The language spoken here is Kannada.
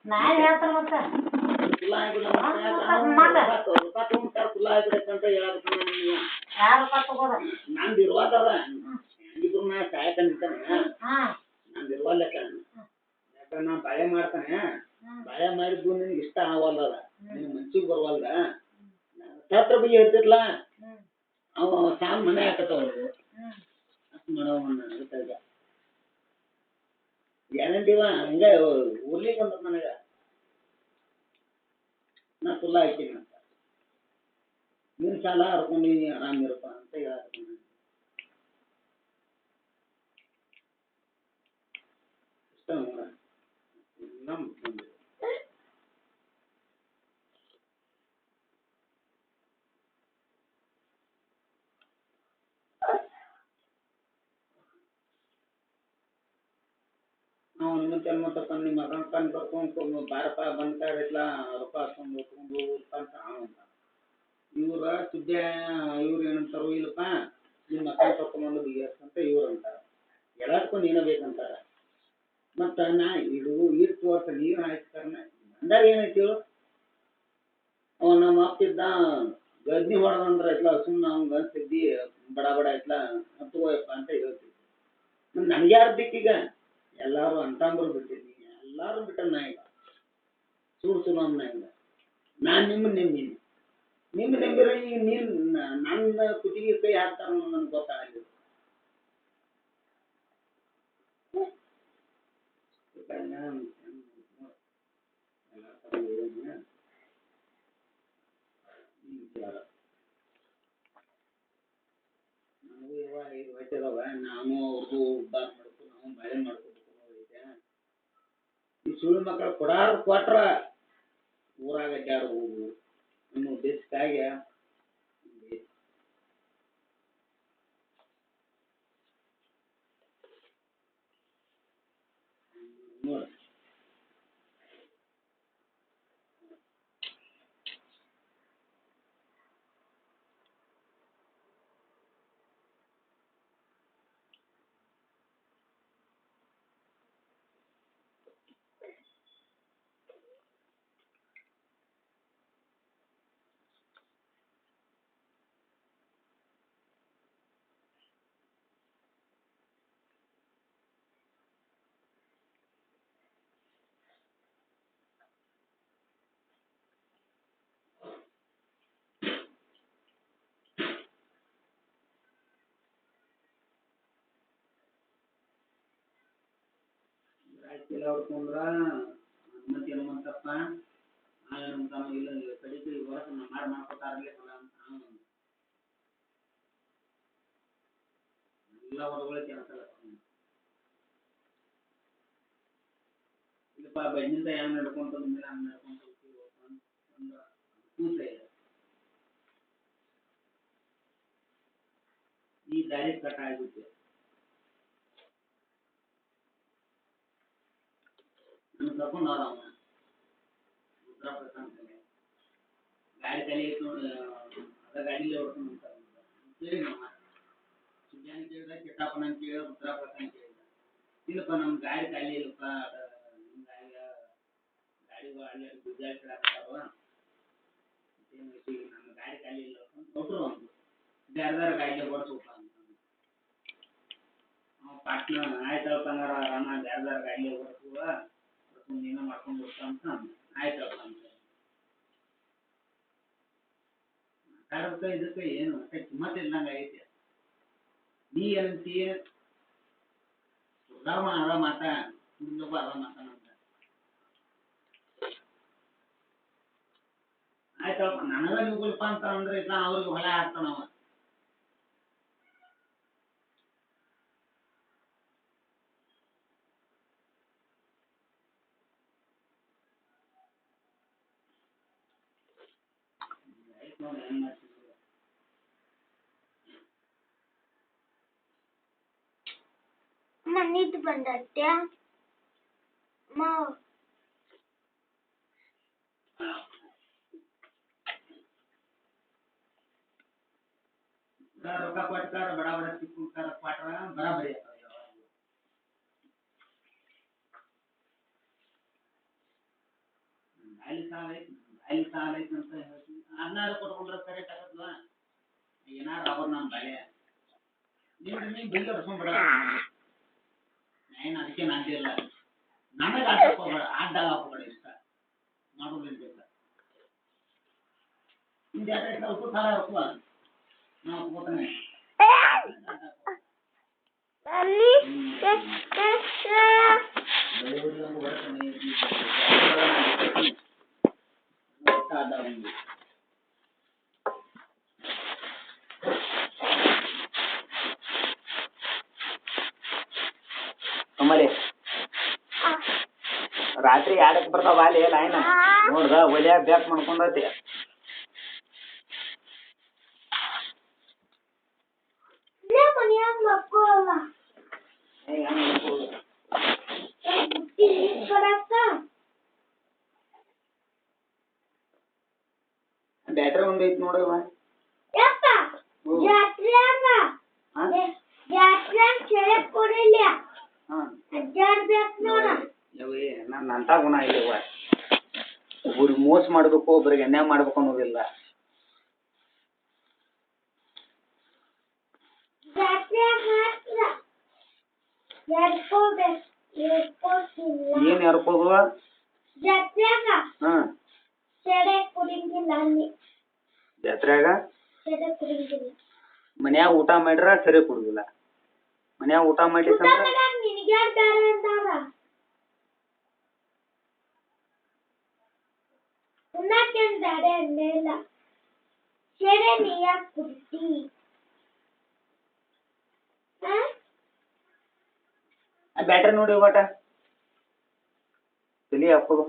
ನಾನು ಹೇಳ್ತಾರ ಮತ್ತ ಕುಲಾ ತಗೊಂಡ್ತಾರ ಕುಲಾ ಆಗ್ಬಿಡತ್ತಂತ ಹೇಳಬೇಕು ನೀವು ಯಾರು ತಗೋದ ನಂದು ಇರುವಾದವ ಹೆಂಗಿದ್ರು ನಾ ಕಾಯಕ ನಿಂತಾನೆ ನಂದು ಇರುವಲ್ಲಕ್ಕ ಯಾಕಂದ್ರೆ ನಾ ಬಾಳೆ ಮಾಡ್ತಾನೆ ಬಾಳೆ ಮಾಡಿದ್ದು ನಿನ್ಗೆ ಇಷ್ಟ ಆಗವಲ್ದ ನಿನ್ ಮನ್ಸಿಗೆ ಬರುವಲ್ದ ಹತ್ರ ಬಗ್ಗೆ ಹೇಳ್ತಿರ್ಲ ಅವ ಸಾಲ್ ಮನೆ ಹಾಕತ್ತವ್ರು ಅಷ್ಟು ಮಾಡವನ್ನ ಅದಕ್ಕಾಗ ಗ್ಯಾರಂಟಿವ ಹಂಗ ಊರ್ಲಿಕ್ಕೆ ಬಂದ ನನಗ ನಾ ಕುಲ್ಲ ಹಾಕಿನಿ ಅಂತ ನಿನ್ ಸಾಲ ಹರ್ಕೊಂಡು ಆರಾಮಿರಪ್ಪ ಅಂತ ಹೇಳತ್ತೀನಿ ಇಷ್ಟ ನೋಡ ನಮ್ಮ ನಾವು ನಿಮ್ಮಂತೆ ಮತ್ತೆ ನಿಮ್ಮ ಮಗನ ಕರ್ಕೊಂಡು ಬಾರಪ್ಪ ಬಂದ್ಕಾರ ಇಲ್ಲ ರೊಕ್ಕ ಹಾಕೊಂಡು ಹೋಗ್ಕೊಂಡು ಅಂತ ಅಂತ ಇವ್ರ ಸುದ್ದಿ ಇವ್ರು ಏನಂತಾರೋ ಇಲ್ಲಪ್ಪ ನಿಮ್ಮ ಮಕ್ಕಳ ಕರ್ಕೊಂಡು ಅಂತ ಇವ್ರು ಅಂತಾರ ಎಲ್ಲದಕ್ಕೂ ನೀನ ಬೇಕಂತಾರ ಮತ್ತ ನಾ ಇದು ಇಟ್ಟು ವರ್ಷ ನೀರು ಹಾಯ್ತಾರ ಅಂದಾಗ ಏನೈತಿ ಅವ ನಮ್ಮ ಅಪ್ಪಿದ್ದ ಗದ್ನಿ ಹೊಡೆದಂದ್ರ ಇಟ್ಲ ಸುಮ್ಮನೆ ಅವ್ನ ಅನ್ಸಿದ್ದಿ ಬಡ ಬಡ ಇಟ್ಲ ಹತ್ತುವಯಪ್ಪ ಅಂತ ಹೇಳ್ತಿದ್ವಿ ನನ್ಗೆ ಯಾರು ಬೇಕೀಗ ಎಲ್ಲಾರು ಅಂತಂಬರು ಬಿಟ್ಟಿದ್ನಿ ಎಲ್ಲಾರು ಬಿಟ್ಟ ನಾ ಈಗ ಸುಡು ಅನ್ನ ಈಗ ನಾನ್ ನಿಮ್ಮ ನೆಮ್ಮೀನಿ ನಿಮ್ಮ ನೆಮ್ಮಿರ ಈಗ ನೀನ್ ನನ್ನ ಕುಟಿಗೆ ಕೈ ಹಾಕ್ತಾರ ನನ್ಗೆ ಗೊತ್ತಾಗಲಿಲ್ಲ ನನಗೂ ಇವಾಗ 5 ವರ್ಷ ಇದಾವ ನಾನು ಅವ್ರದ್ದು ಉದ್ದಾರ ಮಾಡ್ಕೊ ನಾವು ಬಾಳೆ ಮಾಡ್ಕೊಬೇಕು ಈ ಸುಳ್ಳು ಮಕ್ಕಳು ಕೊಡಾರು ಕೊಟ್ರ ಊರಾಗ ಅಡ್ಡಾಡ ಹೋಗು ಅನ್ನೋ ಉದ್ದೇಶಕ್ಕಾಗಿ ನೋಡಿ ರಾಜಕೀಯ ಹೊಡ್ಕೊಂಡ್ರ ಅನುಮತಿ ಹನುಮಂತಪ್ಪ ನಮ್ಮ ಇಲ್ಲ ಕಡಿಕೆ ಹೊರಸ ಮಾಡ್ಕೊತಾರಲ್ಲ ಅಂತ ಎಲ್ಲ ಹೊರಗಳ ಕೆಲಸ ಇಲ್ಲಪ್ಪ ಬೆನ್ನಿಂದ ಹೆಂಗ್ ನಡ್ಕೊಂತ ಮುಂದೆ ಹಂಗ್ ನಡ್ಕೊಂತ ಕೂಸ ಇದೆ ಈ ದಾರಿ ಕಟ್ ಆಗ್ಬಿಟ್ಟು ನಾನು ಕರ್ಕೊಂಡು ಹೋದ ಅವನ ಉತ್ತರ ಪ್ರದೇಶ ಗಾಡಿ ತಲೆ ಅದ ಗಾಡಿಲೇ ಹೊಡ್ಕೊಂಡು ಕೇಳಿ ನಮ್ಮ ಸುಜಾನಿ ಕೇಳಿದ ಕೆಟ್ಟಪ್ಪನ ಕೇಳಿದ ಉತ್ತರ ಪ್ರದೇಶ ಕೇಳಿದ ಇಲ್ಲಪ್ಪ ನಮ್ ಗಾಡಿ ಖಾಲಿ ಇಲ್ಲಪ್ಪ ನಿಮ್ ಗಾಡಿಗಳು ಅಲ್ಲಿ ಗುದ್ದಾಡ್ತಾವ ನಮ್ಮ ಗಾಡಿ ಖಾಲಿ ಇಲ್ಲ ಕೊಟ್ಟರು ಒಂದು ಬೇರೆದಾರ ಗಾಡಿಗೆ ಓಡಿಸ್ಬೇಕ ಅಂತ ಪಾಟ್ನ ಆಯ್ತಪ್ಪ ಅಂಗಾರ ರಾಮ ಬೇರೆದಾರ ಗಾಡಿಗೆ ಓಡಿಸುವ ನೀನ ಮಾಡ್ಕೊಂಡು ಹೋಗ್ತಾ ಅಂತ ಆಯ್ತಪ್ಪ ಅಂತ ಮಾತಾಡೋದಕ್ಕೆ ಇದಕ್ಕೆ ಏನು ಅಷ್ಟೇ ಕಿಮ್ಮತ್ ಇಲ್ದಂಗೆ ಐತೆ ನೀ ಏನಂತಿ ಸುಧಾಮ ಅದ ಮಾತ ಮುಂದೊಬ್ಬ ಅದ ಮಾತಾನಂತ ಆಯ್ತಪ್ಪ ನನಗ ನಿಮ್ಗಲ್ಪ ಅಂತ ಅಂದ್ರೆ ಇಲ್ಲ ಅವ್ರಿಗೆ ಹೊಲ ಹಾಕ್ತಾನವ ನೋಡಿ ಏನ್ ಮಾಡ್ತೀವಿ ಮನಿದ್ ಬಂದತ್ಯ ಮಾವ್ ರೊಕ್ಕ ಕೊಟ್ಟಾರ ಬಡ ಬಡ ಸಿಕ್ಕಾರ ಪಾಟ್ರ ಬರಾಬರಿ ಅಲ್ಲಿ ಸಾಲ ಐತಿ ಅಂತ ಹೇಳ್ತೀನಿ ಅದನ್ನಾರು ಕೊಟ್ಕೊಂಡ್ರೆ ಕರೆಕ್ಟ್ ಆಗತ್ವಾ ಏನಾರು ಅವ್ರು ನಮ್ಮ ಬಳೆ ನೀ ಬಿಲ್ ಹೊಡ್ಕೊಂಡ್ಬಿಡ ಏನು ಅದಕ್ಕೆ ನಂದಿಲ್ಲ ನನಗೆ ಆಟ ಹಾಕೋಬೇಡ ಇಷ್ಟ ಮಾಡೋದೇನು ಬೇಕಾ ನಿಂದು ಎರಡು ಸ್ವಲ್ಪ ಸಾಲ ಹಾಕುವ ನಾವು ಹಾಕೋತಾನೆ ಕಮಲಿ ರಾತ್ರಿ 2ಕ್ಕೆ ಬರ್ತಾವ ಅಲ್ಲಿ ಲೈನ್ ನೋಡ್ದ ಒಲೆ ಬ್ಯಾಕ್ ಮಾಡ್ಕೊಂಡತಿ ಮನ್ಯಾಗ ಮಕ್ಕಳಲ್ಲ ಬ್ಯಾಟ್ರಿ ಒಂದ್ ಐತಿ ನೋಡವ ನನ್ನ ಅಂತ ಗುಣ ಇಲ್ಲವ ಒಬ್ರಿಗೆ ಮೋಸ ಮಾಡ್ಬೇಕು ಒಬ್ರಿಗೆ ಅನ್ಯಾಯ ಮಾಡ್ಬೇಕು ಅನ್ನೋದಿಲ್ಲ ಏನ್ ಯಾರ್ಕೋದು ಜಾತ್ರ್ಯಾಗ ಮನ್ಯಾಗ ಊಟ ಮಾಡ್ರ ಸರಿ ಕುಡುದಿಲ್ಲ ಮನ್ಯಾಗ ಊಟ ಮಾಡ್ಲಿಕ್ಕಂದ್ರ ಬ್ಯಾಟ್ರಿ ನೋಡಿ ಒಟ ತಲಿ ಹಾಕೋದು